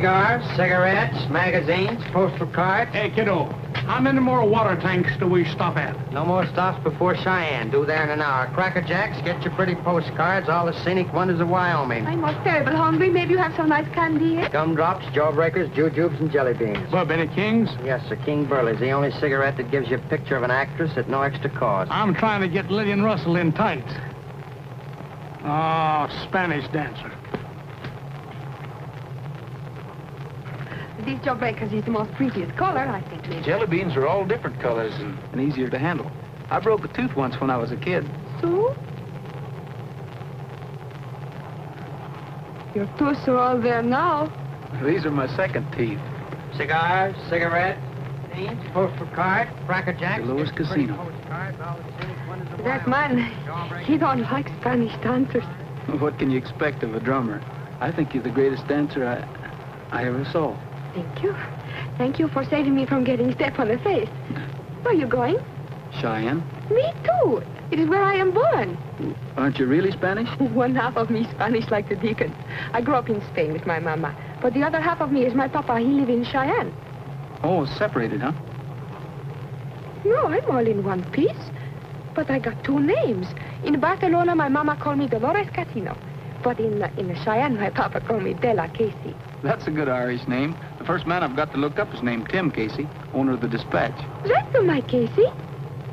Cigars, cigarettes, magazines, postal cards. Hey, kiddo, how many more water tanks do we stop at? No more stops before Cheyenne. Due there in an hour. Cracker Jacks, get your pretty postcards, all the scenic wonders of Wyoming. I'm most terrible hungry. Maybe you have some nice candy. Gumdrops, jawbreakers, jujubes, and jelly beans. Benny King's? Yes, sir. King Burley's the only cigarette that gives you a picture of an actress at no extra cost. I'm trying to get Lillian Russell in tights. Oh, Spanish dancer. These jawbreakers is the most prettiest color, I think, maybe. Jelly beans are all different colors and easier to handle. I broke a tooth once when I was a kid. So? Your tooths are all there now. These are my second teeth. Cigars, cigarettes, beans, postal cards, Cracker Jacks. The Lewis Casino. That man, he don't like Spanish dancers. What can you expect of a drummer? I think you're the greatest dancer I ever saw. Thank you. Thank you for saving me from getting step on the face. Where are you going? Cheyenne? Me too. It is where I am born. Aren't you really Spanish? One half of me is Spanish like the deacon. I grew up in Spain with my mama. But the other half of me is my papa. He live in Cheyenne. Oh, separated, huh? No, I'm all in one piece. But I got two names. In Barcelona, my mama called me Dolores Casino. But in Cheyenne, my papa called me Della Casey. That's a good Irish name. The first man I've got to look up is named Tim Casey, owner of the Dispatch. That's not my Casey.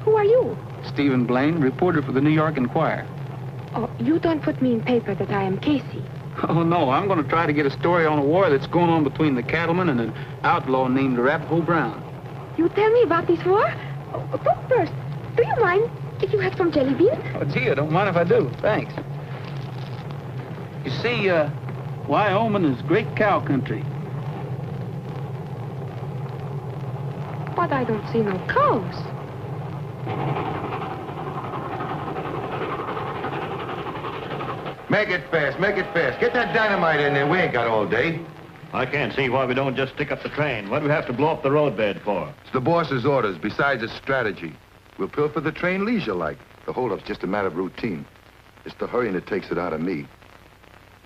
Who are you? Stephen Blaine, reporter for the New York Enquirer. Oh, you don't put me in paper that I am Casey. Oh, no, I'm going to try to get a story on a war that's going on between the cattlemen and an outlaw named Arapaho Brown. You tell me about this war? Oh, but first, do you mind if you have some jelly beans? Oh, gee, I don't mind if I do. Thanks. You see, Wyoming is great cow country. But I don't see no cows. Make it fast, make it fast. Get that dynamite in there. We ain't got all day. I can't see why we don't just stick up the train. What do we have to blow up the roadbed for? It's the boss's orders. Besides, it's strategy. We'll pilfer the train leisure-like. The holdup's just a matter of routine. It's the hurrying that takes it out of me.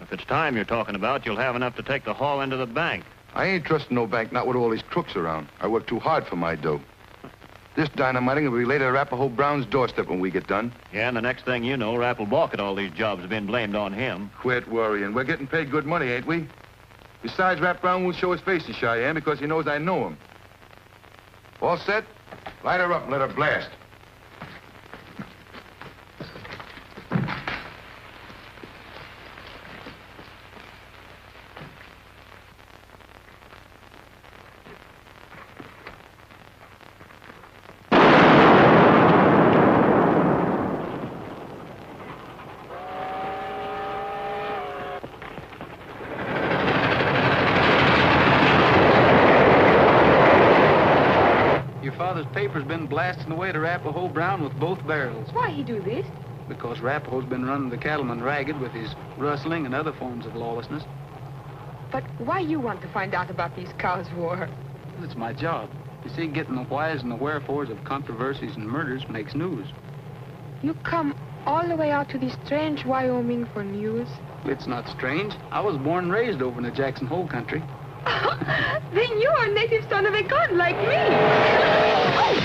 If it's time you're talking about, you'll have enough to take the haul into the bank. I ain't trusting no bank, not with all these crooks around. I work too hard for my dough. This dynamiting will be laid at Arapaho Brown's doorstep when we get done. Yeah, and the next thing you know, Rapp will balk at all these jobs have been blamed on him. Quit worrying. We're getting paid good money, ain't we? Besides, Rap Brown won't show his face in Cheyenne because he knows I know him. All set? Light her up and let her blast. Father's paper's been blasting away to Arapaho Brown with both barrels. Why he do this? Because Arapaho's been running the cattlemen ragged with his rustling and other forms of lawlessness. But why you want to find out about these cows' war? It's my job. You see, getting the whys and the wherefores of controversies and murders makes news. You come all the way out to this strange Wyoming for news? It's not strange. I was born and raised over in the Jackson Hole country. Then you are a native son of a gun like me. Oh!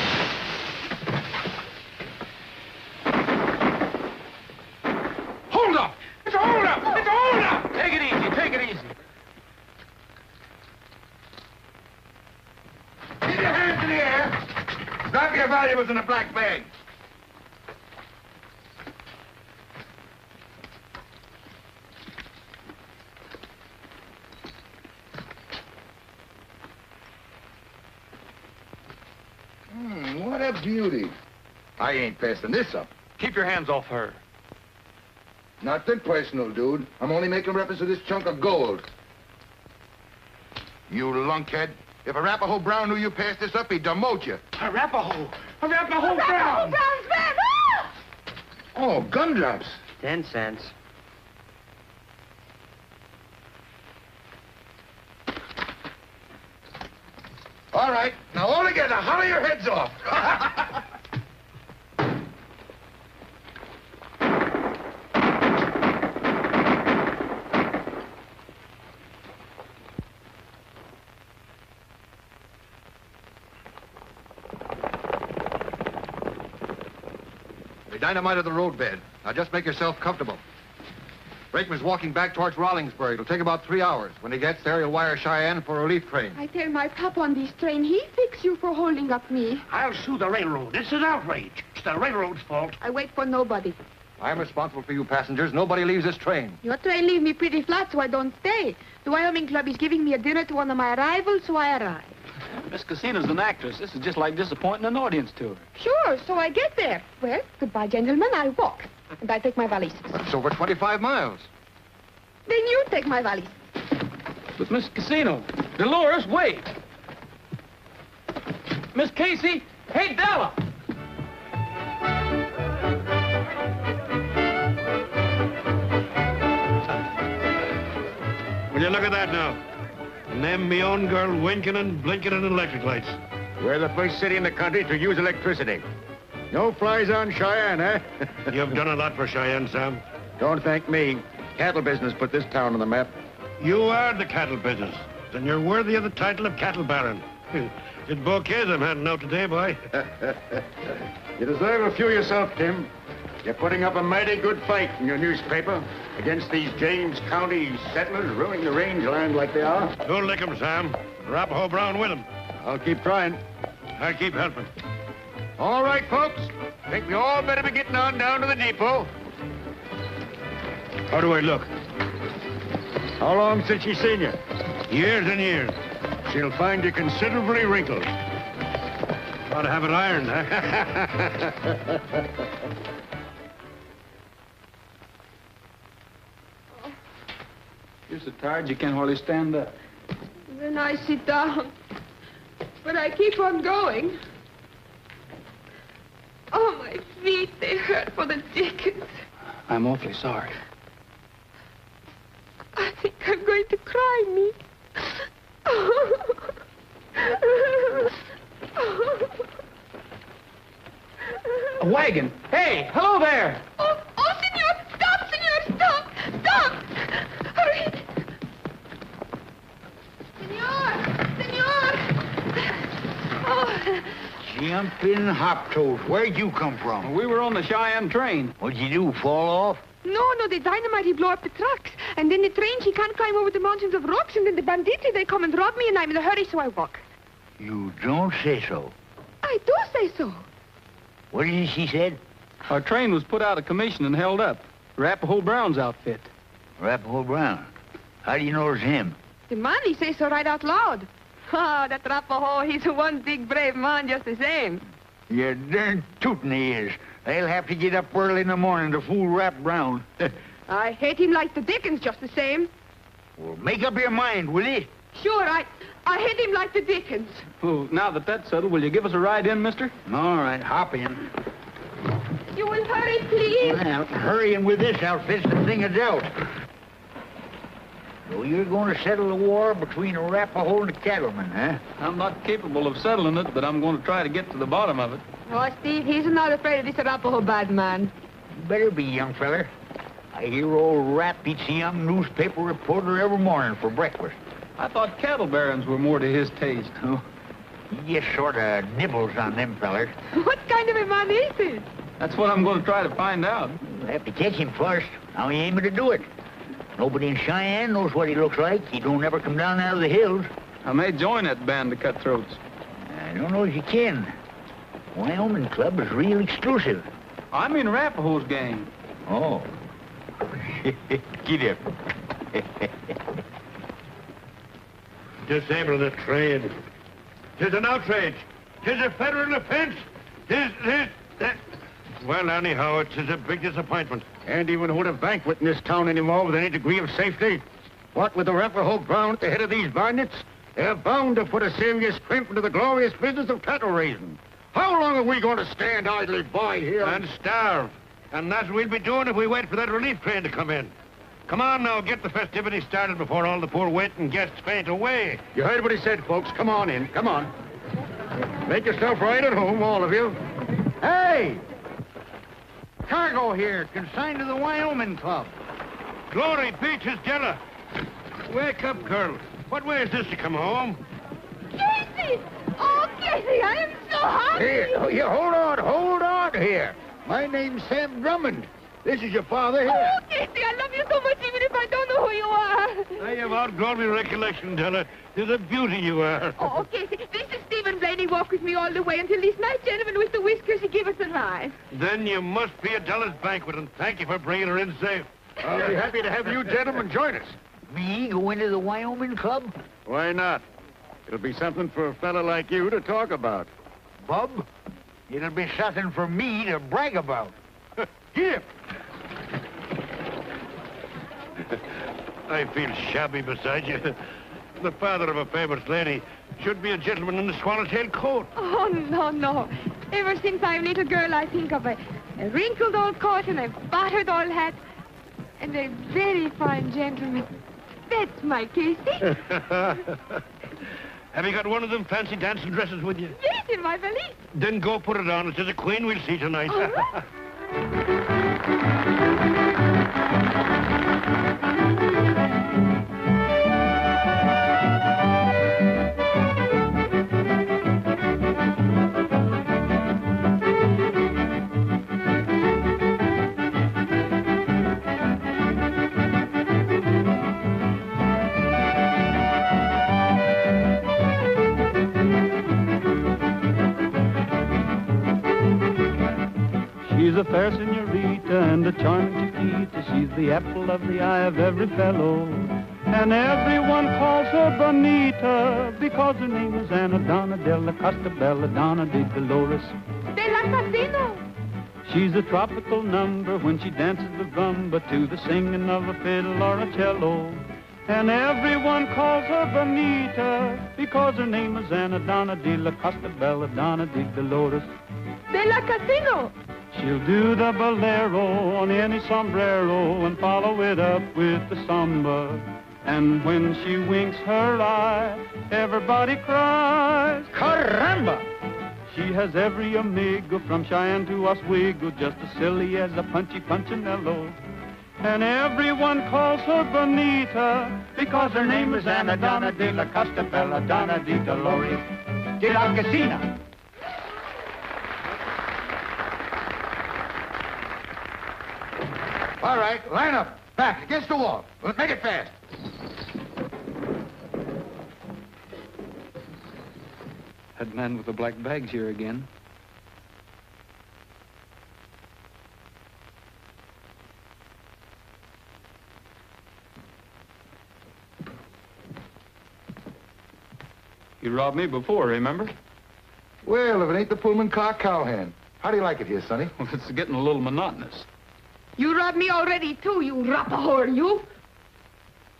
Hold up! It's a hold up! It's a hold up! Take it easy, take it easy. Keep your hands in the air. Drop your valuables in a black bag. What a beauty. I ain't passing this up. Keep your hands off her. Nothing personal, dude. I'm only making reference to this chunk of gold. You lunkhead. If Arapaho Brown knew you passed this up, he'd demote you. Arapaho! Arapaho Arapaho Brown! Brown's back! Ah! Oh, gumdrops. 10 cents. All right, now all together, holler your heads off. dynamited the roadbed. Now just make yourself comfortable. Brakeman's walking back towards Rollingsburg. It'll take about 3 hours. When he gets there, he'll wire Cheyenne for a relief train. I tell my papa on this train, he fix you for holding up me. I'll sue the railroad. This is outrage. It's the railroad's fault. I wait for nobody. I'm responsible for you passengers. Nobody leaves this train. Your train leave me pretty flat, so I don't stay. The Wyoming Club is giving me a dinner to honor my arrival, so I arrive. Miss Casino's an actress. This is just like disappointing an audience to her. Sure, so I get there. Well, goodbye, gentlemen. I walk. And I take my valises. That's over 25 miles. Then you take my valise. But Miss Casino, Dolores, wait. Miss Casey, hey, Della. Will you look at that now? And them me own girl winking and blinking in electric lights. We're the first city in the country to use electricity. No flies on Cheyenne, eh? You've done a lot for Cheyenne, Sam. Don't thank me. Cattle business put this town on the map. You are the cattle business, and you're worthy of the title of cattle baron. It's bouquets I'm handing out today, boy. You deserve a few yourself, Tim. You're putting up a mighty good fight in your newspaper against these James County settlers ruining the rangeland like they are. Don't lick 'em, Sam. Arapaho Brown with 'em. I'll keep trying. I'll keep helping. All right, folks. Think we all better be getting on down to the depot. How do I look? How long since she's seen you? Years and years. She'll find you considerably wrinkled. Ought to have it ironed, huh? You're so tired you can't hardly stand up. Then I sit down. But I keep on going. Oh, my feet, they hurt for the dickens. I'm awfully sorry. I think I'm going to cry, me. A wagon. Hey, hello there. Oh, senor! Stop, senor! Stop! Stop! Hurry! Senor! Senor! Oh, Jumping hop toes. Where'd you come from? We were on the Cheyenne train. What'd you do, fall off? no, the dynamite, he blow up the trucks. And then the train, she can't climb over the mountains of rocks. And then the banditti, they come and rob me, and I'm in a hurry, so I walk. You don't say so. I do say so. What is it she said? Our train was put out of commission and held up. Arapaho Brown's outfit. Arapaho Brown. How do you know it's him? The man, he says so right out loud. Ah, that Arapaho, he's one big brave man just the same. You're darn tootin' he is. They'll have to get up early in the morning to fool Rap Brown. I hate him like the dickens just the same. Well, make up your mind, will you? Sure, I hate him like the dickens. Oh, now that that's settled, will you give us a ride in, mister? All right, hop in. You will hurry, please. Well, hurrying with this outfit's the thing of doubt. So you're going to settle the war between Arapaho and the cattlemen, huh? I'm not capable of settling it, but I'm going to try to get to the bottom of it. Oh, Steve, he's not afraid of this Arapaho bad man. You better be, young feller. I hear old Rap eats a young newspaper reporter every morning for breakfast. I thought cattle barons were more to his taste. Oh, he just sort of nibbles on them fellers. What kind of a man is he? That's what I'm going to try to find out. We'll have to catch him first. How he aiming to do it? Nobody in Cheyenne knows what he looks like. He don't ever come down out of the hills. I may join that band of cutthroats. I don't know if you can. Wyoming Club is real exclusive. I'm in Arapaho's gang. Oh. Get up. Disable the train. 'Tis an outrage. 'Tis a federal offense. 'Tis. Well, anyhow, it is a big disappointment. And even hold a banquet in this town anymore with any degree of safety. What with the Arapaho Brown at the head of these bandits, they're bound to put a serious crimp into the glorious business of cattle raising. How long are we going to stand idly by here? And starve. And that's what we'll be doing if we wait for that relief train to come in. Come on now, get the festivities started before all the poor waiting guests faint away. You heard what he said, folks. Come on in. Come on. Make yourself right at home, all of you. Hey! Cargo here, consigned to the Wyoming Club. Glory, Peaches, Della. Wake up, girl. What way is this to come home? Casey! Oh, Casey, I am so happy. Here, you hold on here. My name's Sam Drummond. This is your father here. Oh, Casey, I love you so much even if I don't know who you are. I have outgrown my recollection, Della. You're the beauty you are. Oh, Casey, this is Stephen Blaine. He walked with me all the way until this nice gentleman with the whiskers, he gave us a ride. Then you must be at Della's banquet, and thank you for bringing her in safe. I'll be happy to have you gentlemen join us. Me go into the Wyoming Club? Why not? It'll be something for a fella like you to talk about. Bub, it'll be something for me to brag about. Here. I feel shabby beside you. The father of a famous lady should be a gentleman in a swallowtail coat. Oh, no, no. Ever since I'm a little girl, I think of a wrinkled old coat and a battered old hat and a very fine gentleman. That's my Casey. Have you got one of them fancy dancing dresses with you? Yes, in my valise. Then go put it on. It's just a queen we'll see tonight. She's a fair senorita and a charming chiquita. She's the apple of the eye of every fellow. And everyone calls her Bonita because her name is Anna Donna de la Costa Bella Donna de Dolores. De la Casino. She's a tropical number when she dances the rumba to the singing of a fiddle or a cello. And everyone calls her Bonita because her name is Anna Donna de la Costa Bella Donna de Dolores. De la Casino. She'll do the bolero on any sombrero and follow it up with the samba. And when she winks her eye, everybody cries, Caramba! She has every amigo from Cheyenne to Oswego, just as silly as a punchy punchinello. And everyone calls her Bonita because her name is Anna Donna de la Costa Bella Donna de Dolores de la Casina. All right, line up. Back, against the wall. Well, make it fast. That man with the black bag's here again. You robbed me before, remember? Well, if it ain't the Pullman car cowhand. How do you like it here, Sonny? Well, it's getting a little monotonous. You robbed me already, too, you rapahore, you.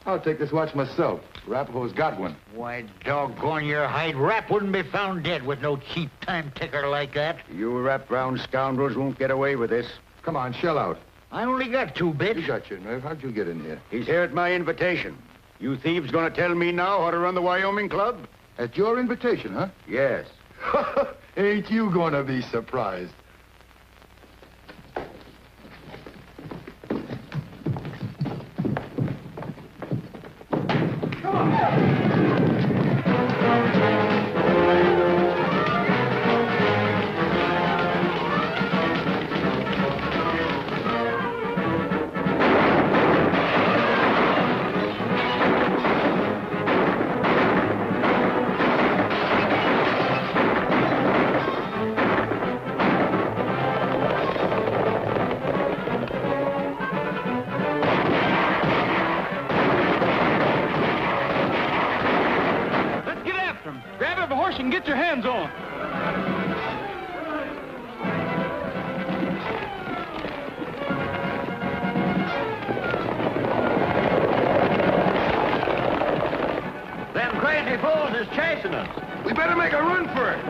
I'll take this watch myself. Arapahoe's got one. Why, doggone your hide, Rap wouldn't be found dead with no cheap time ticker like that. You wrap-round scoundrels won't get away with this. Come on, shell out. I only got 2 bits. You got your nerve. How'd you get in here? He's here at my invitation. You thieves gonna tell me now how to run the Wyoming Club? At your invitation, huh? Yes. Ain't you gonna be surprised? And get your hands on. Them crazy fools is chasing us. We better make a run for it.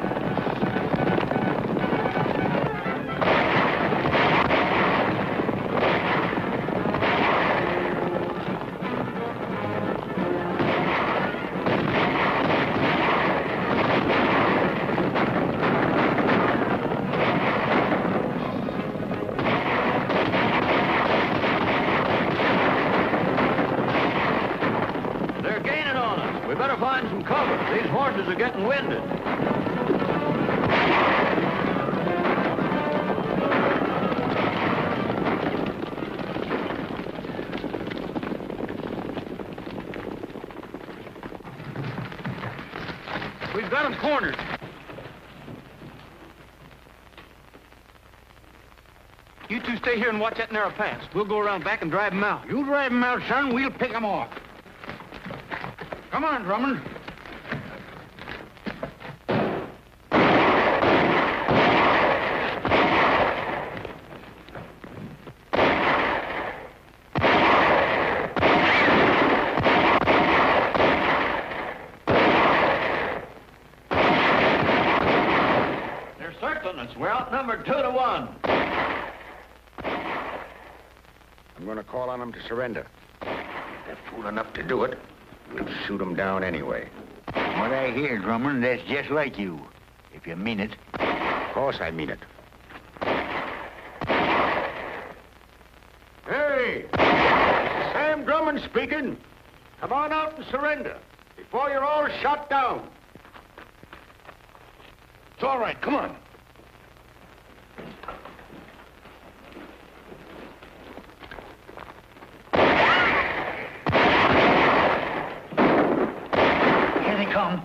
Find some cover. These horses are getting winded. got him cornered. You two stay here and watch that narrow pass. We'll go around back and drive him out. You drive him out, son. We'll pick him off. Come on, Drummond. They're circling us. We're outnumbered 2-1. I'm going to call on them to surrender. They're fool enough to do it. We'll shoot them down anyway. What I hear, Drummond, that's just like you. If you mean it. Of course I mean it. Hey! Sam Drummond speaking. Come on out and surrender before you're all shot down. It's all right. Come on. Here they come.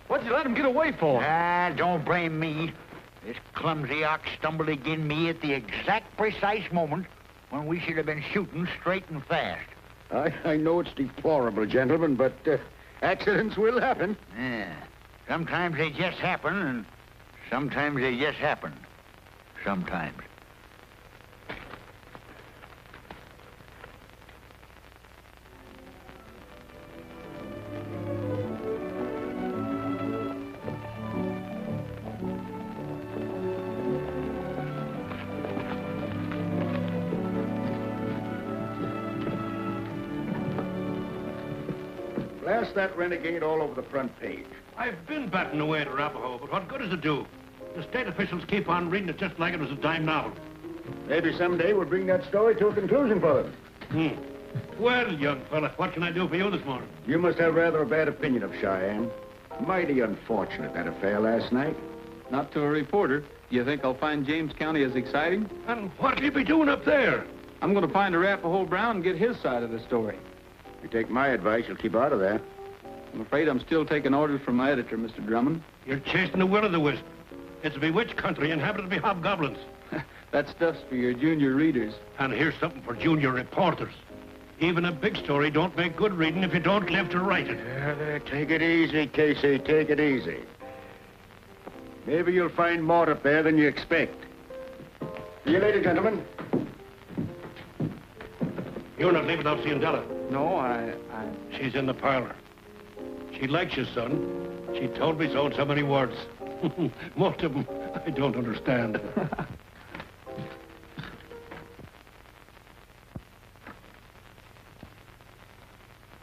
What'd you let him get away for? Ah, don't blame me. This clumsy ox stumbled again me at the exact precise moment when we should have been shooting straight and fast. I know it's deplorable, gentlemen, but accidents will happen. Yeah. Sometimes they just happen, and sometimes they just happen. Sometimes. Blast that renegade all over the front page. I've been batting away at Arapahoe, but what good does it do? The state officials keep on reading it just like it was a dime novel. Maybe someday we'll bring that story to a conclusion for them. Well, young fella, what can I do for you this morning? You must have rather a bad opinion of Cheyenne. Mighty unfortunate, that affair last night. Not to a reporter. You think I'll find James County as exciting? And what'll you be doing up there? I'm going to find Arapahoe Brown and get his side of the story. If you take my advice, you'll keep out of there. I'm afraid I'm still taking orders from my editor, Mr. Drummond. You're chasing the will-o'-the-wisp. It's a bewitched country inhabited by hobgoblins. That stuff's for your junior readers. And here's something for junior reporters. Even a big story don't make good reading if you don't live to write it. Yeah, take it easy, Casey. Take it easy. Maybe you'll find more up there than you expect. See you later, gentlemen. You're not leaving without seeing Della. No, She's in the parlor. She likes you, son. She told me so in so many words. Most of them I don't understand.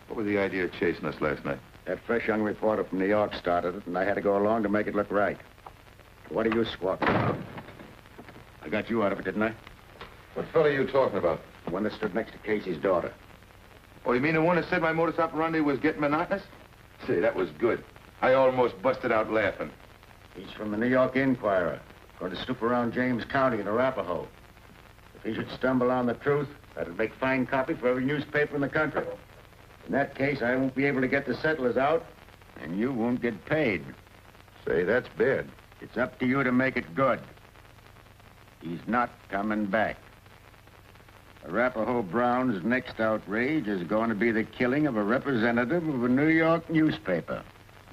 What was the idea of chasing us last night? That fresh young reporter from New York started it, and I had to go along to make it look right. What are you squawking about? I got you out of it, didn't I? What fella are you talking about? The one that stood next to Casey's daughter. Oh, you mean the one that said my modus operandi was getting monotonous? Say, that was good. I almost busted out laughing. He's from the New York Inquirer. Going to snoop around James County in Arapahoe. If he should stumble on the truth, that'd make fine copy for every newspaper in the country. In that case, I won't be able to get the settlers out, and you won't get paid. Say, that's bad. It's up to you to make it good. He's not coming back. Arapahoe Brown's next outrage is going to be the killing of a representative of a New York newspaper.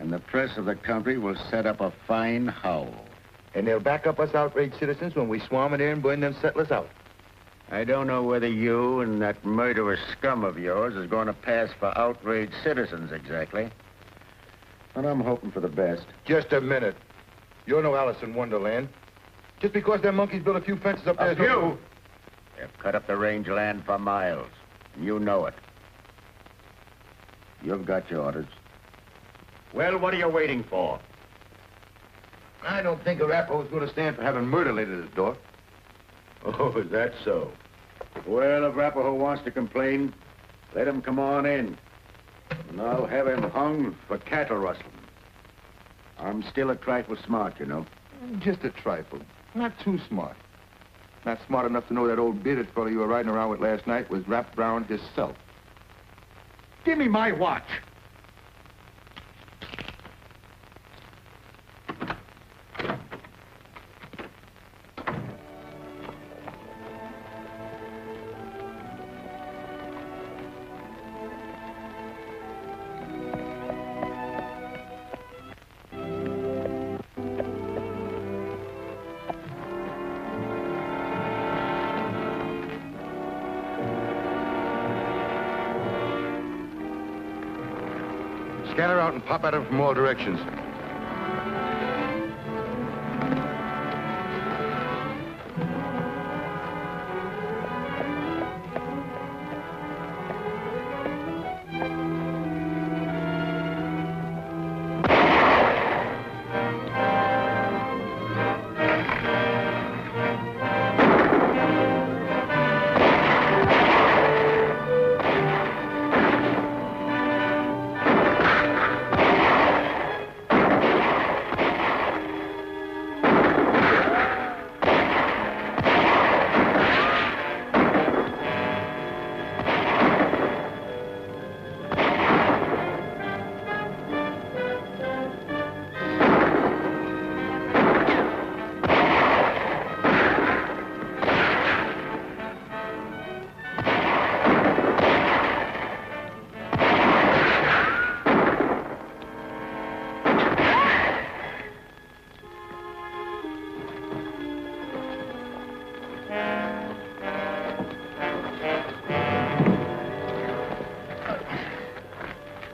And the press of the country will set up a fine howl. And they'll back up us outraged citizens when we swarm in there and burn them settlers out. I don't know whether you and that murderous scum of yours is going to pass for outraged citizens exactly. But I'm hoping for the best. Just a minute. You're no Alice in Wonderland. Just because them monkeys built a few fences up there... A few? They've cut up the rangeland for miles. And you know it. You've got your orders. Well, what are you waiting for? I don't think Arapahoe's going to stand for having murder laid at his door. Oh, is that so? Well, if Arapahoe wants to complain, let him come on in. And I'll have him hung for cattle rustling. I'm still a trifle smart, you know. Just a trifle. Not too smart. Not smart enough to know that old bearded fellow you were riding around with last night was Rap Brown himself. Give me my watch. Scatter out and pop at him from all directions.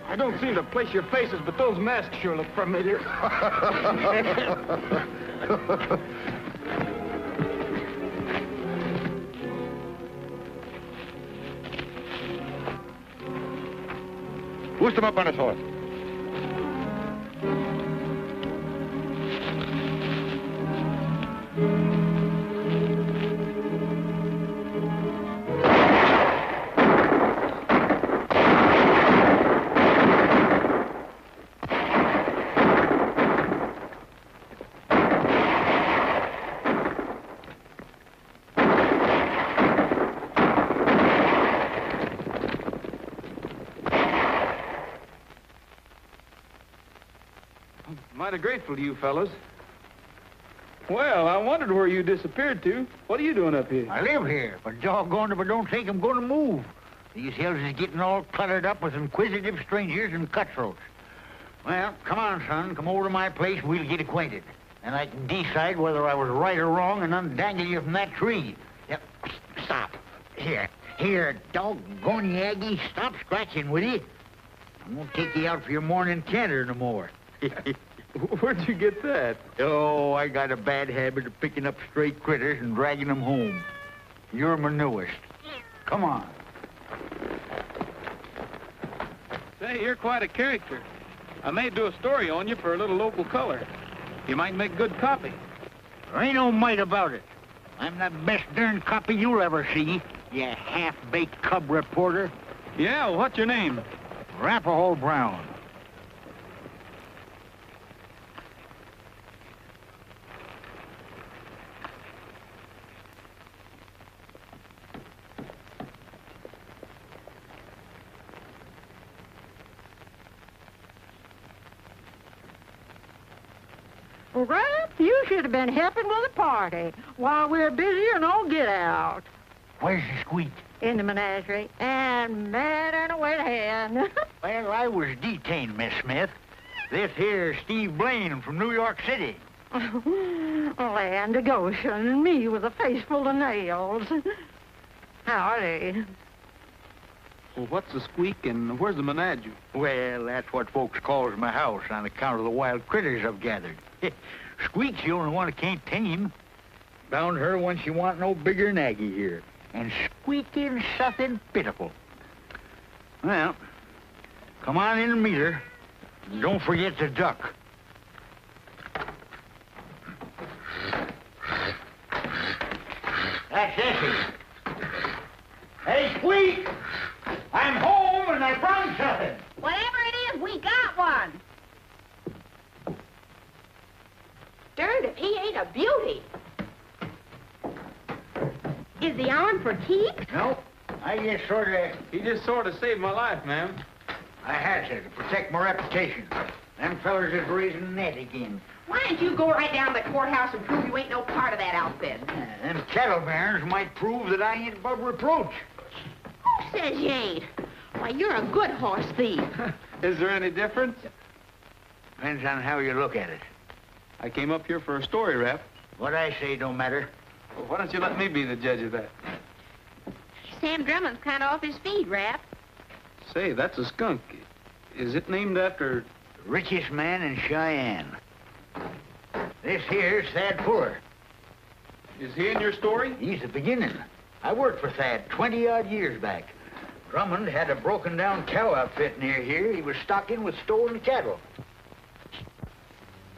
I don't seem to place your faces, but those masks sure look familiar. Boost him up on his horse. Mighty grateful to you fellows. Well, I wondered where you disappeared to. What are you doing up here? I live here, but doggone if I don't think I'm going to move. These hills is getting all cluttered up with inquisitive strangers and cutthroats. Well, come on, son. Come over to my place and we'll get acquainted. And I can decide whether I was right or wrong and undangle you from that tree. Yep. Stop. Here, doggone you, Aggie. Stop scratching, will you? I won't take you out for your morning canter no more. Where'd you get that? Oh, I got a bad habit of picking up stray critters and dragging them home. You're my newest. Come on. Say, you're quite a character. I may do a story on you for a little local color. You might make good copy. There ain't no might about it. I'm the best darn copy you'll ever see, you half-baked cub reporter. Yeah, well, what's your name? Arapaho Brown. Well, Rap, you should have been helping with the party while we're busy and all get out. Where's the squeak? In the menagerie, and mad and a wet hen. Well, I was detained, Miss Smith. This here's Steve Blaine from New York City. Land of Goshen, and me with a face full of nails. Howdy. Well, what's the squeak and where's the menagerie? Well, that's what folks calls my house on account of the wild critters I've gathered. Squeak's the only one that can't tame. Found her when she want no bigger than Aggie here. And squeaking something pitiful. Well, come on in and meet her. Don't forget the duck. That's Effie. Hey, Squeak! I'm home and I found something. a beauty. Is he on for keeps? No, He just sort of saved my life, ma'am. I had to protect my reputation. Them fellers is raising the net again. Why don't you go right down to the courthouse and prove you ain't no part of that outfit? Them cattle barons might prove that I ain't above reproach. Who says you ain't? Why, you're a good horse thief. Is there any difference? Depends on how you look at it. I came up here for a story, Rap. What I say don't matter. Well, why don't you let me be the judge of that? Sam Drummond's kind of off his feet, Rap. Say, that's a skunk. Is it named after... Richest man in Cheyenne. This here's Thad Fuller. Is he in your story? He's the beginning. I worked for Thad 20-odd years back. Drummond had a broken-down cow outfit near here. He was stocking with stolen cattle.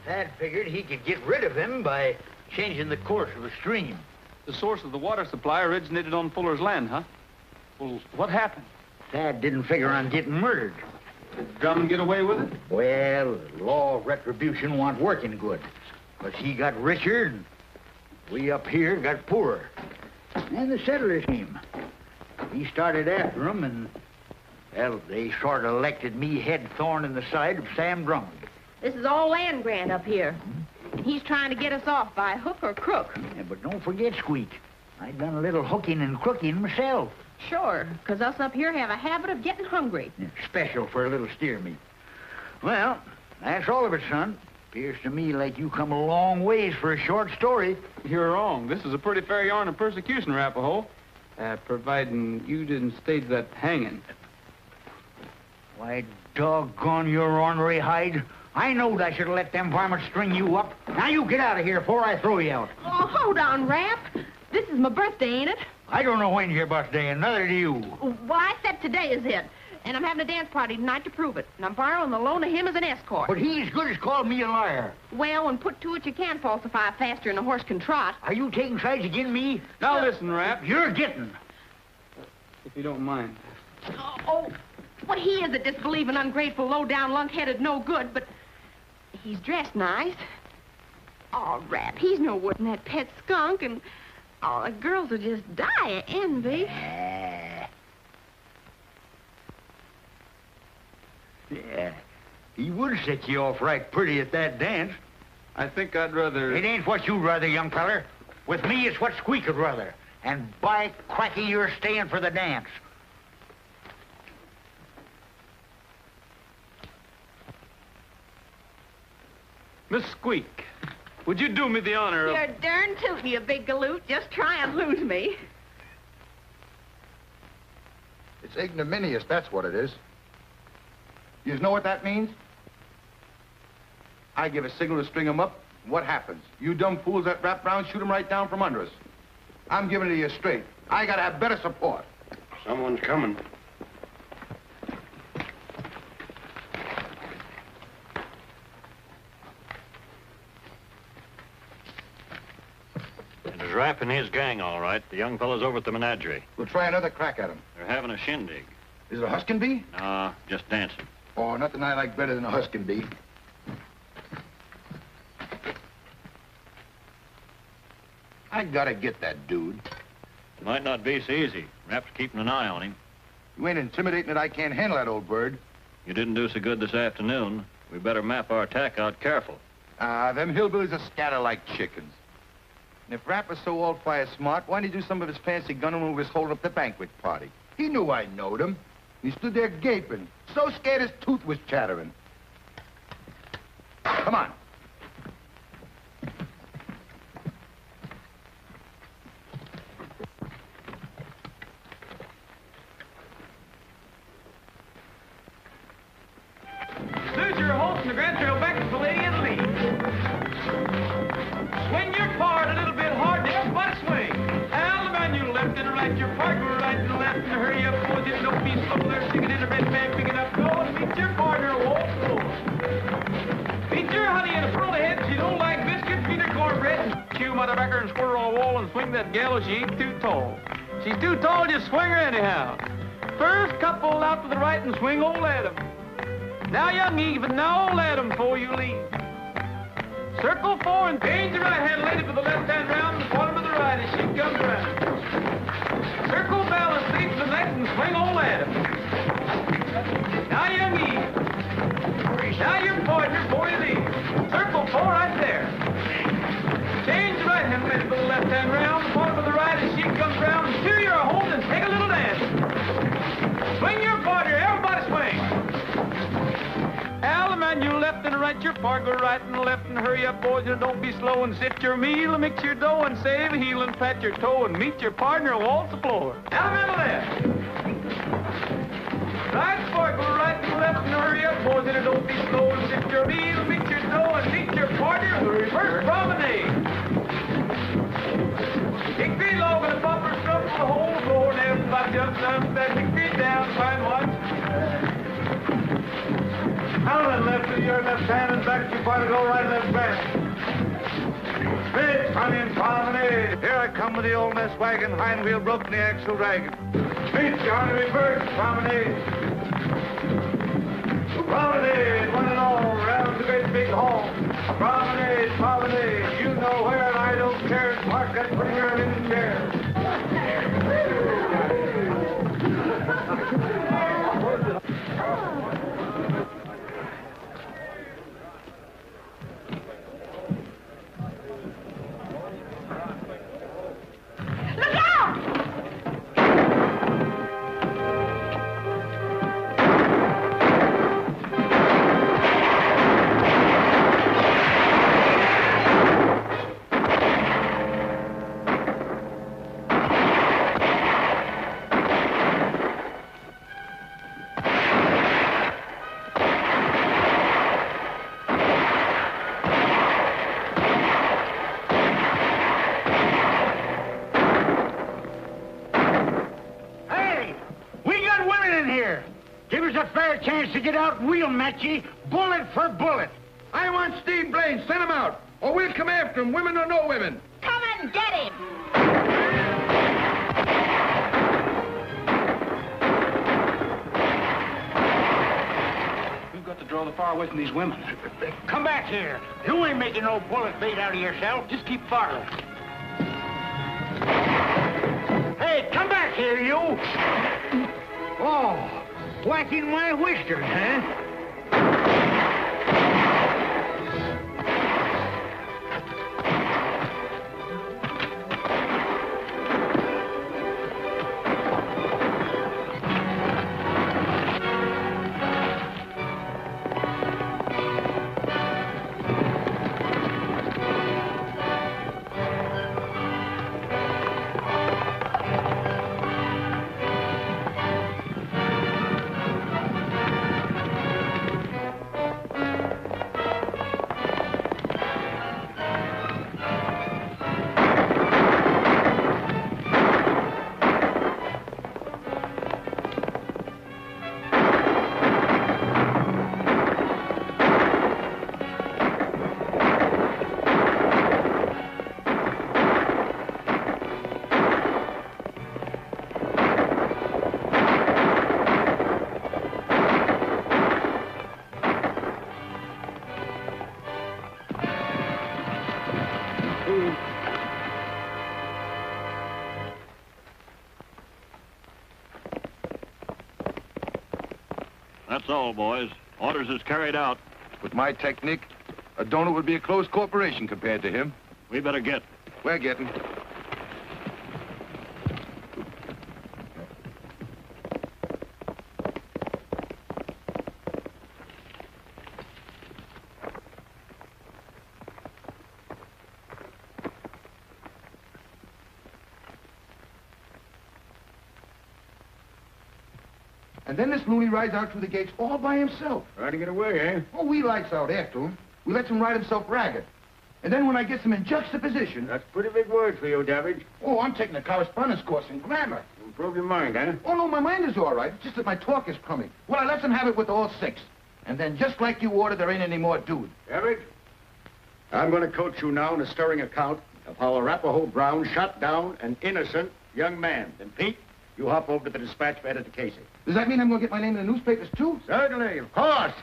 Thad figured he could get rid of him by changing the course of the stream. The source of the water supply originated on Fuller's land, huh? Well, what happened? Thad didn't figure on getting murdered. Did Drummond get away with it? Well, the law of retribution wasn't working good. But he got richer, and we up here got poorer. And the settlers came. He started after them, and, well, they sort of elected me head thorn in the side of Sam Drummond. This is all land grant up here. And he's trying to get us off by hook or crook. Yeah, but don't forget, Squeak. I done a little hooking and crooking myself. Sure, because us up here have a habit of getting hungry. Yeah, special for a little steer meat. Well, that's all of it, son. Appears to me like you come a long ways for a short story. You're wrong. This is a pretty fair yarn of persecution, Rapahoe. Providing you didn't stage that hanging. Why, doggone your ornery hide. I knowed I should have let them varmints string you up. Now you get out of here before I throw you out. Oh, hold on, Rap. This is my birthday, ain't it? I don't know when's your birthday, and neither do you. Well, I said today is it. And I'm having a dance party tonight to prove it. And I'm borrowing the loan of him as an escort. But he as good as called me a liar. Well, when put to it, you can falsify faster than a horse can trot. Are you taking sides against me? Now listen, Rap. You're getting. If you don't mind. Oh, well, he is a disbelieving, ungrateful, low-down, lunk-headed, no good, but he's dressed nice. Oh, Rap, he's no worse than that pet skunk, and oh, the girls will just die of envy. Yeah, he would set you off right pretty at that dance. I think I'd rather... It ain't what you'd rather, young feller. With me, it's what Squeak would rather. And by cracky, you're staying for the dance. Miss Squeak, would you do me the honor of... You're darn tootin', you big galoot. Just try and lose me. It's ignominious, that's what it is. You know what that means? I give a signal to string 'em up. What happens? You dumb fools that wrap round, shoot 'em right down from under us. I'm giving it to you straight. I gotta have better support. Someone's coming. It is Rap and his gang, all right. The young fellow's over at the menagerie. We'll try another crack at 'em. They're having a shindig. Is it a huskin' bee? Nah, just dancing. Oh, nothing I like better than a huskin' bee. I gotta get that dude. Might not be so easy. Rap's keeping an eye on him. You ain't intimidating that I can't handle that old bird. You didn't do so good this afternoon. We better map our attack out careful. Them hillbillies are scatter like chickens. And if Rap was so all-fire smart, why didn't he do some of his fancy gunning when he was holding up the banquet party? He knew I knowed him. He stood there gaping, so scared his tooth was chattering. Come on. Lose your horse in the Grand Trail back to the lady and lead. Swing your card a little bit hard, everybody swing. Alabama, you left and right, your partner right and left, and hurry up, boys, if don't be slow there, stick it in the red bag, pick it up, go and meet your partner, walk slow. Meet your honey in a pearl ahead, she don't like biscuits, feed her cornbread, chew motherfucker and squirt on the wall and swing that gal, she ain't too tall. She's too tall, just swing her anyhow. First couple out to the right and swing old Adam. Now, young even, now old Adam before you leave. Circle 4 and change the right hand lady for the left hand round and the bottom of the right as she comes around. Circle balance lead to the next and swing on ladder. Now young Eve. Now your partner for you lead. Circle 4 right there. Change the right hand lady for the left hand round, the bottom of the right as she comes around. And two your hold and take a little dance. Swing your partner, everybody swing. Al, the man, you left and right, your partner right and left, and hurry up, boys, and don't be slow, and sit your meal, and mix your dough, and save a heel, and pat your toe, and meet your partner, and waltz the floor. Al, the man, left. Right, sparkle, right and left, and hurry up, boys, and don't be slow, and sit your meal, and mix your dough, and meet your partner, the reverse promenade. Hickory log and a bumper stump for the whole floor, and everybody jumps up that hickory down, fine watch. Out and left with your left hand and back to your partner, go right, left, back. Spit, honey, and promenade. Here I come with the old mess wagon, hind wheel broken, the axle dragging. Spit, honey, reverse, promenade. Promenade, one and all, round the great big hall. Promenade, promenade, you know where, and I don't care. Mark that pretty girl in the chair. Look out! Give us a fair chance to get out and we'll match ye, bullet for bullet. I want Steve Blaine. Send him out, or we'll come after him, women or no women. Come and get him! We've got to draw the fire away from these women. Come back here. You ain't making no bullet bait out of yourself. Just keep firing. Hey, come back here, you. Oh, whacking my whiskers, huh? That's all, boys. Orders is carried out. With my technique, a donut would be a closed corporation compared to him. We better get. We're getting. And then this loony rides out through the gates all by himself. Trying to get away, eh? Oh, we lights out after him. We lets him ride himself ragged. And then when I gets him in juxtaposition... That's pretty big words for you, Davidge. Oh, I'm taking a correspondence course in grammar. Improve your mind, huh? Oh, no, my mind is all right. It's just that my talk is crummy. Well, I lets him have it with all six. And then just like you ordered, there ain't any more dude. Davidge, I'm going to coach you now in a stirring account of how Arapahoe Brown shot down an innocent young man. And Pete, you hop over to the dispatch for Editor Casey. Does that mean I'm going to get my name in the newspapers, too? Certainly, of course.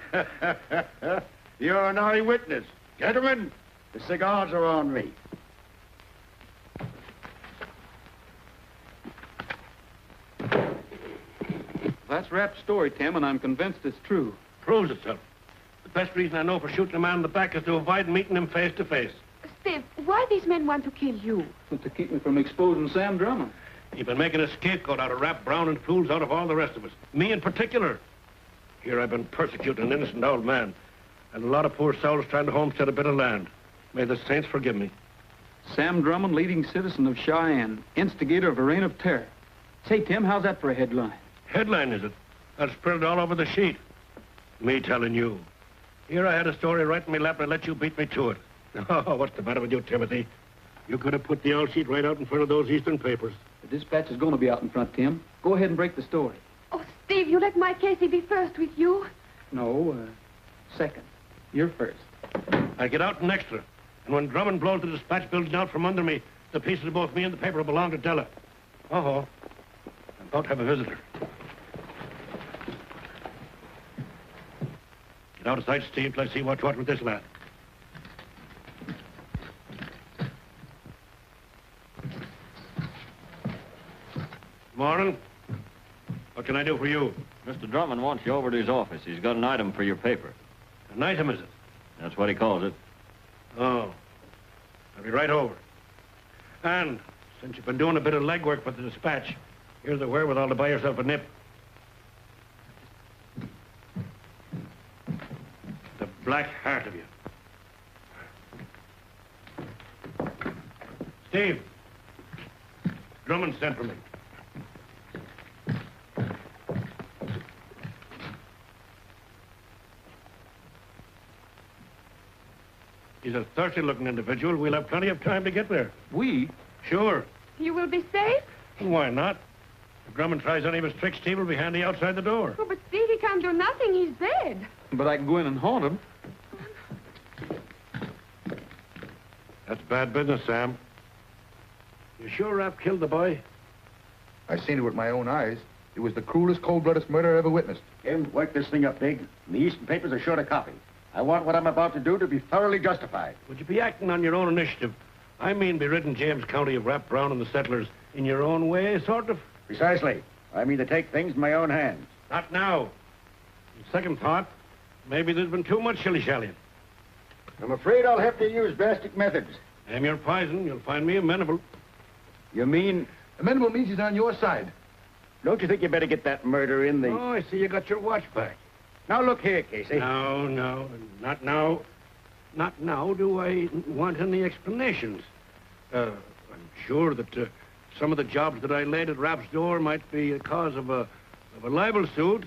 You're an eye witness. Gentlemen, The cigars are on me. That's Rapp's story, Tim, and I'm convinced it's true. Proves itself. The best reason I know for shooting a man in the back is to avoid meeting him face to face. Steve, why these men want to kill you? But to keep me from exposing Sam Drummond. You've been making a scapegoat out of Rap, Brown, and fools out of all the rest of us. Me in particular. Here I've been persecuting an innocent old man. And a lot of poor souls trying to homestead a bit of land. May the saints forgive me. Sam Drummond, leading citizen of Cheyenne, instigator of a reign of terror. Say, Tim, how's that for a headline? Headline, is it? That's printed all over the sheet. Me telling you. Here I had a story right in my lap and I let you beat me to it. Oh, what's the matter with you, Timothy? You could have put the old sheet right out in front of those Eastern papers. The dispatch is going to be out in front, Tim. Go ahead and break the story. Oh, Steve, you let my Casey be first with you? No, second. You're first. I get out an extra. And when Drummond blows the dispatch building out from under me, the pieces of both me and the paper belong to Della. Uh-oh. I'm about to have a visitor. Get out of sight, Steve. Let's see what's what with this lad. Morning. What can I do for you? Mr. Drummond wants you over to his office. He's got an item for your paper. An item, is it? That's what he calls it. Oh. I'll be right over. And since you've been doing a bit of legwork for the dispatch, here's the wherewithal to buy yourself a nip. The black heart of you. Steve. Drummond sent for me. He's a thirsty-looking individual. We'll have plenty of time to get there. We? Sure. You will be safe? Why not? If Drummond tries any of his tricks, Steve will be handy outside the door. Oh, but Steve, he can't do nothing. He's dead. But I can go in and haunt him. That's bad business, Sam. You sure Rap killed the boy? I seen it with my own eyes. It was the cruelest, cold-blooded murder I ever witnessed. Tim, work this thing up big. The Eastern papers are short a copy. I want what I'm about to do to be thoroughly justified. Would you be acting on your own initiative? I mean be ridding James County of Rap, Brown, and the settlers in your own way, sort of? Precisely. I mean to take things in my own hands. Not now. On second thought, maybe there's been too much shilly-shallying. I'm afraid I'll have to use drastic methods. Name your poison, you'll find me amenable. You mean... Amenable means he's on your side. Don't you think you better get that murder in the... Oh, I see you got your watch back. Now, look here, Casey. No, not now. Not now do I want any explanations. I'm sure that some of the jobs that I laid at Rap's door might be a cause of a libel suit,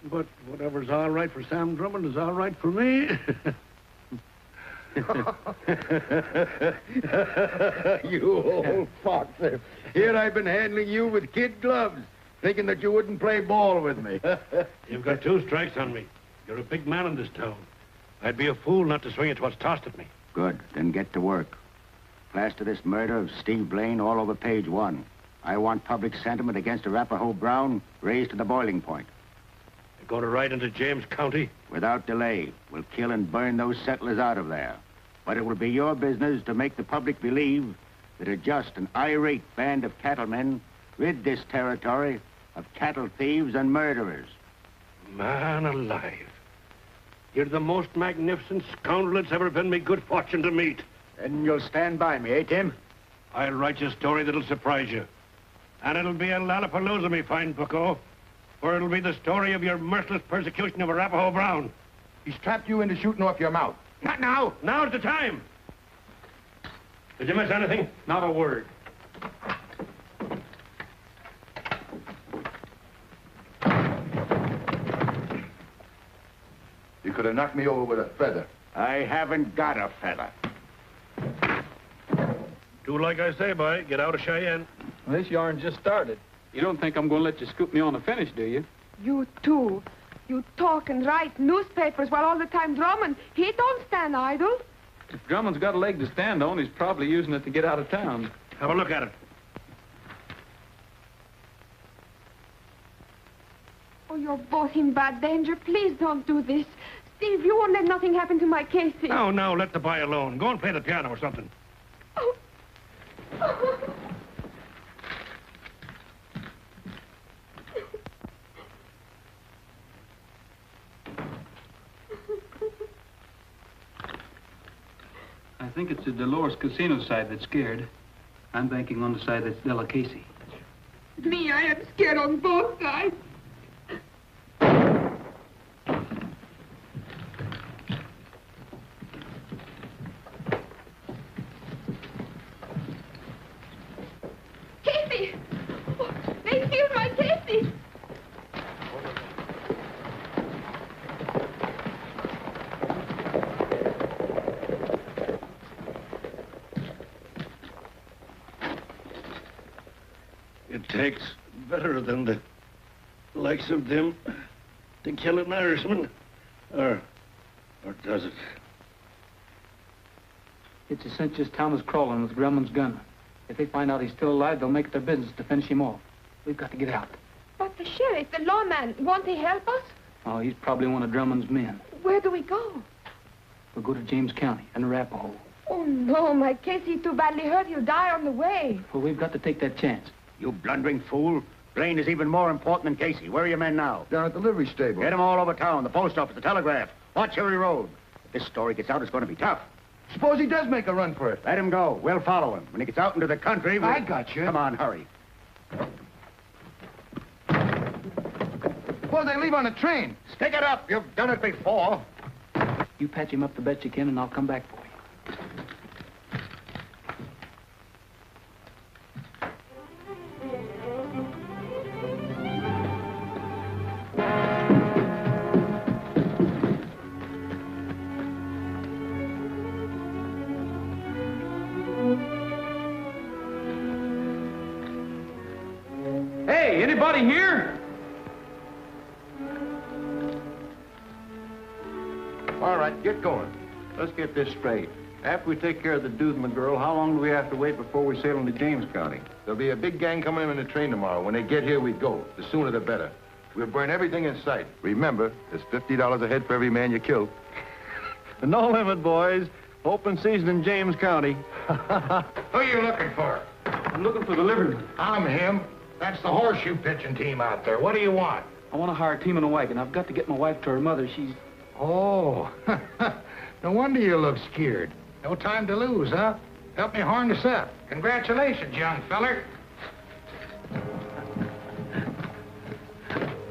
but whatever's all right for Sam Drummond is all right for me. You old fox. Here I've been handling you with kid gloves, thinking that you wouldn't play ball with me. You've got 2 strikes on me. You're a big man in this town. I'd be a fool not to swing at what's tossed at me. Good. Then get to work. Plaster this murder of Steve Blaine all over page 1. I want public sentiment against Arapahoe Brown raised to the boiling point. You're going to ride into James County? Without delay. We'll kill and burn those settlers out of there. But it will be your business to make the public believe that a just and irate band of cattlemen rid this territory of cattle thieves and murderers. Man alive. You're the most magnificent scoundrel it's ever been me good fortune to meet. Then you'll stand by me, eh, Tim? I'll write you a story that'll surprise you. And it'll be a lollapalooza, me fine bucko. For it'll be the story of your merciless persecution of Arapahoe Brown. He's trapped you into shooting off your mouth. Not now. Now's the time. Did you miss anything? Not a word. You could have knocked me over with a feather. I haven't got a feather. Do like I say, boy. Get out of Cheyenne. Well, this yarn just started. You don't think I'm going to let you scoop me on the finish, do you? You too. You talk and write newspapers while all the time Drummond, he don't stand idle. If Drummond's got a leg to stand on, he's probably using it to get out of town. Have a look at it. Oh, you're both in bad danger. Please don't do this. Steve, you won't let nothing happen to my Casey. No, no, let the boy alone. Go and play the piano or something. Oh. I think it's the Dolores Casino side that's scared. I'm banking on the side that's Della Casey. Me, I am scared on both sides. Casey! Oh, they steal my Casey! It takes better than the likes of them to kill an Irishman. Or does it? It's a cinch this town is crawling with Grumman's gunmen. If they find out he's still alive, they'll make it their business to finish him off. We've got to get out. But the sheriff, the lawman, won't he help us? Oh, he's probably one of Drummond's men. Where do we go? We'll go to James County and Arapahoe. Oh, no, my Casey too badly hurt. He'll die on the way. Well, we've got to take that chance. You blundering fool. Blaine is even more important than Casey. Where are your men now? Down at the livery stable. Get them all over town, the post office, the telegraph. Watch every road. If this story gets out, it's going to be tough. Suppose he does make a run for it. Let him go. We'll follow him. When he gets out into the country, I got you. Come on, hurry. Suppose they leave on the train. Stick it up. You've done it before. You patch him up the best you can, and I'll come back for you. Hey, anybody here? All right, get going. Let's get this straight. After we take care of the dude and the girl, how long do we have to wait before we sail into James County? There'll be a big gang coming in on the train tomorrow. When they get here, we go. The sooner the better. We'll burn everything in sight. Remember, there's $50 a head for every man you kill. No limit, boys. Open season in James County. Who are you looking for? I'm looking for the liveryman. I'm him. That's the horseshoe pitching team out there. What do you want? I want to hire a team and a wagon. I've got to get my wife to her mother. She's... Oh, no wonder you look scared. No time to lose, huh? Help me harness up. Congratulations, young feller.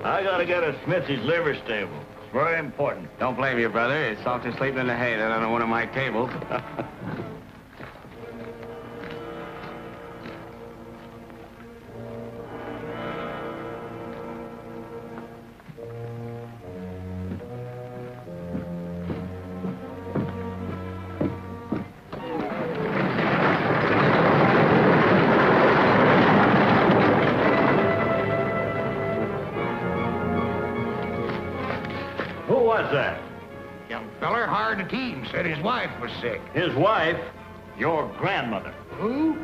I gotta get a Smithy's liver stable. It's very important. Don't blame you, brother. It's soft as sleeping in the hay that on one of my tables. Who was that? Young feller hired a team, said his wife was sick. His wife? Your grandmother. Who?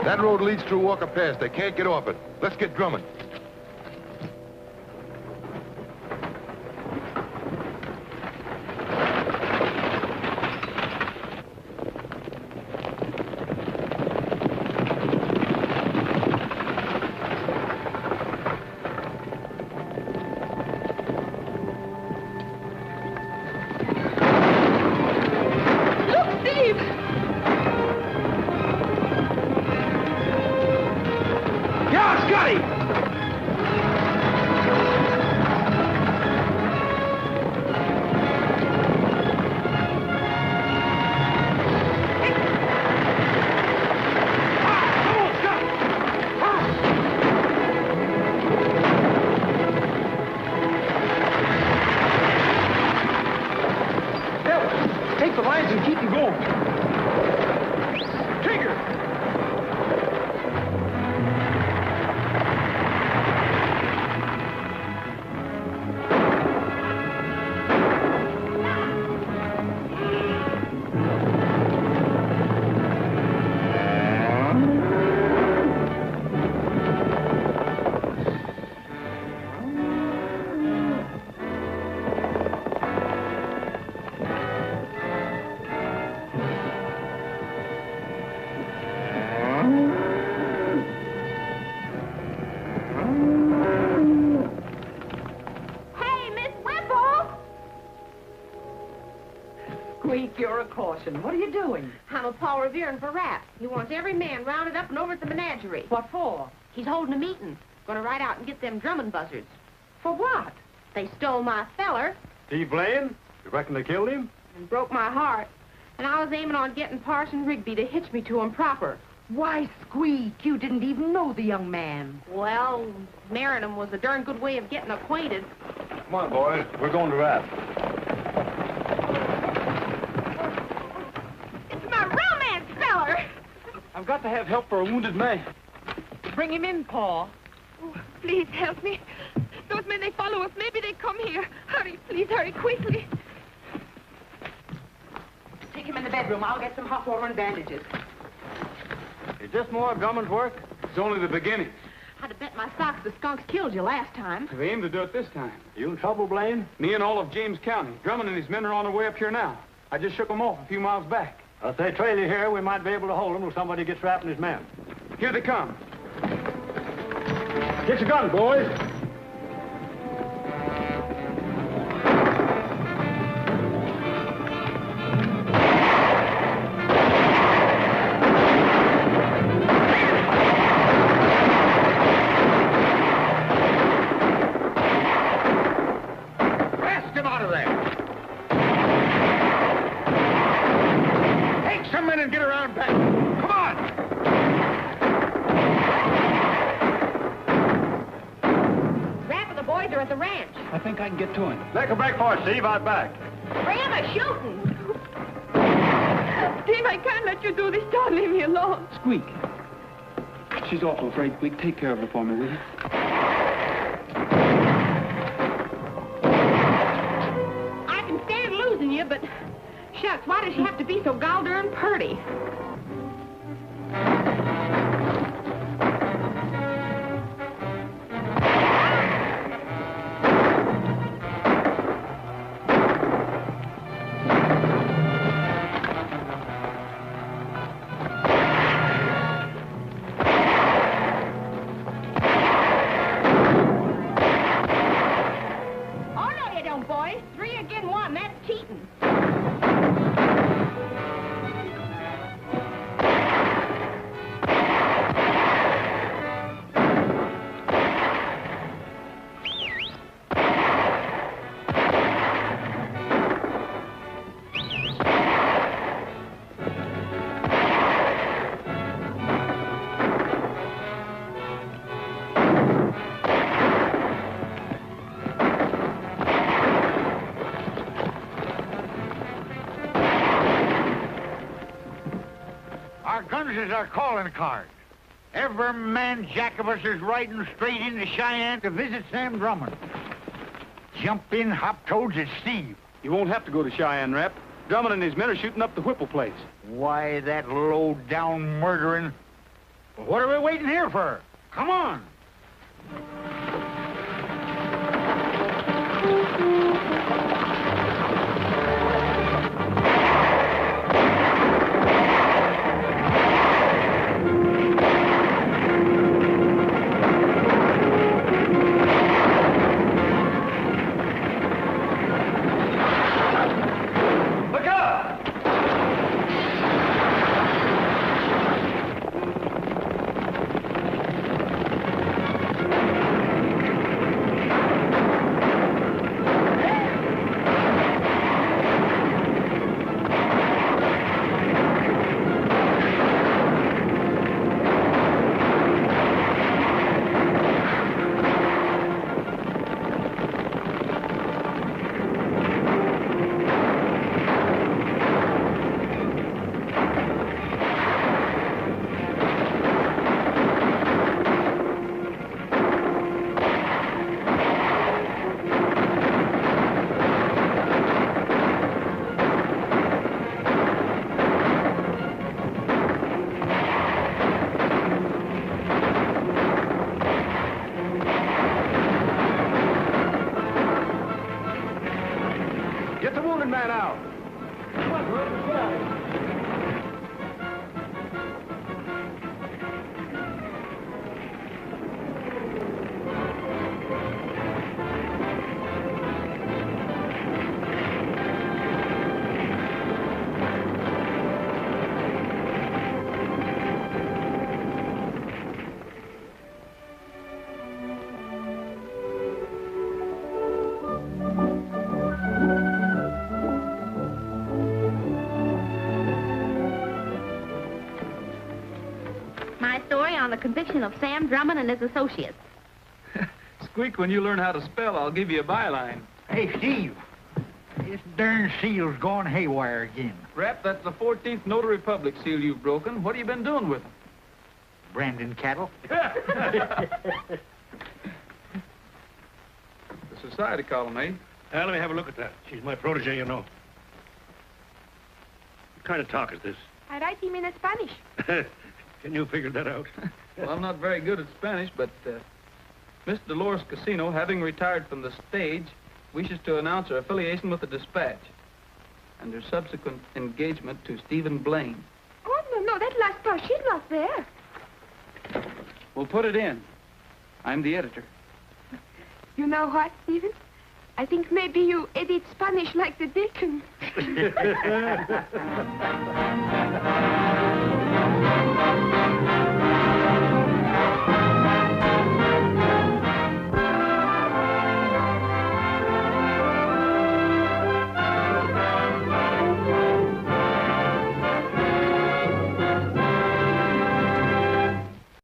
That road leads through Walker Pass. They can't get off it. Let's get drumming. Look, Steve! Yeah, Scotty! Take the lines and keep them going. Trigger! Squeak, you're a caution. What are you doing? I'm a Paul Revere for Rap. He wants every man rounded up and over at the menagerie. What for? He's holding a meeting. Gonna ride out and get them drumming buzzards. For what? They stole my feller Steve Blaine? You reckon they killed him? and broke my heart. And I was aiming on getting Parson Rigby to hitch me to him proper. Why, Squeak, you didn't even know the young man. Well, marrying him was a darn good way of getting acquainted. Come on, boys. We're going to rap. It's my romance feller! I've got to have help for a wounded man. Bring him in, Paul. Oh, please help me. Those men, they follow us. Maybe they come here. Hurry, please, hurry, quickly. Take him in the bedroom. I'll get some hot water and bandages. Is this more of Drummond's work? It's only the beginning. I'd have bet my socks the skunks killed you last time. They aim to do it this time. You in trouble, Blaine? Me and all of James County. Drummond and his men are on their way up here now. I just shook them off a few miles back. If they trail you here, we might be able to hold them till somebody gets Rapp and his men. Here they come. Get your guns, boys. Blast him out of there! Take some men and get around back. Come on! Rap and the boys are at the ranch. I think I can get to him. Make a break for it, Steve. Out back. Bring him a shooting. Steve, I can't let you do this. Don't leave me alone. Squeak. She's awful afraid, Squeak. Take care of her for me, will you? I can stand losing you, but shucks, why does she have to be so gol darn purty? Oh, no, you don't, boys. 3 against 1, that's cheating. Our guns is our calling card. Every man jack of us is riding straight into Cheyenne to visit Sam Drummond. Jump in, hop toads, it's Steve. You won't have to go to Cheyenne, Rap. Drummond and his men are shooting up the Whipple place. Why, that low-down murdering... What are we waiting here for? Come on. Look out! Get the wounded man out. Come on, Brooks, get out of here. conviction of Sam Drummond and his associates. Squeak, when you learn how to spell, I'll give you a byline. Hey, Steve. This darn seal's gone haywire again. Rap, that's the 14th Notary Public seal you've broken. What have you been doing with them? Brandon cattle. The society column, eh? Let me have a look at that. She's my protege, you know. What kind of talk is this? I write him in Spanish. Can you figure that out? Well, I'm not very good at Spanish, but Miss Dolores Casino, having retired from the stage, wishes to announce her affiliation with the Dispatch and her subsequent engagement to Stephen Blaine. Oh, no, that last part, she's not there. We'll put it in. I'm the editor. You know what, Stephen? I think maybe you edit Spanish like the Dickens.